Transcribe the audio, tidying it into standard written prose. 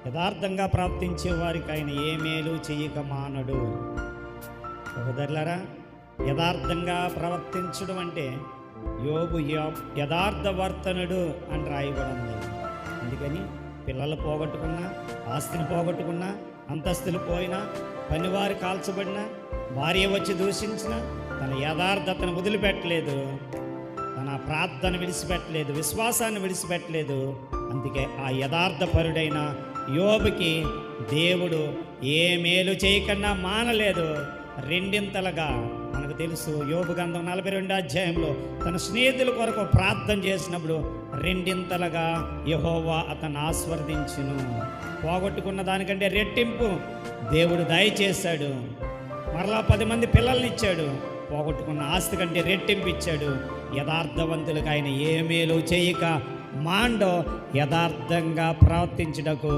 యథార్థంగా ప్రవర్తించే వారికి ఆయన ఏ మేలు చేయక మానడు. సహోదరులారా, యథార్థంగా ప్రవర్తించడం అంటే యోబు యథార్థవర్తనుడు అని రాయబడింది. అందుకని పిల్లలు పోగొట్టుకున్నా, ఆస్తిని పోగొట్టుకున్నా, అంతస్తులు పోయినా, పనివారు కాల్చబడినా, భార్య వచ్చి దూషించినా తన యథార్థతను వదిలిపెట్టలేదు, తన ప్రార్థన విడిచిపెట్టలేదు, విశ్వాసాన్ని విడిచిపెట్టలేదు. అందుకే ఆ యథార్థపరుడైన యోబుకి దేవుడు ఏ మేలు చేయకుండా మానలేదు. రెండింతలుగా మనకు తెలుసు, యోబు గ్రంథం 42 అధ్యాయంలో తన స్నేహితుల కొరకు ప్రార్థన చేసినప్పుడు రెండింతలుగా యెహోవా అతను ఆశీర్వదించును. పోగొట్టుకున్న దానికంటే రెట్టింపు దేవుడు దయచేశాడు. మరలా 10 మంది పిల్లల్ని ఇచ్చాడు. పోగొట్టుకున్న ఆస్తి కంటే రెట్టింపు ఇచ్చాడు. యథార్థవంతులకు ఆయన ఏ మేలు చేయక మాండో యథార్థంగా ప్రవర్తించుటకు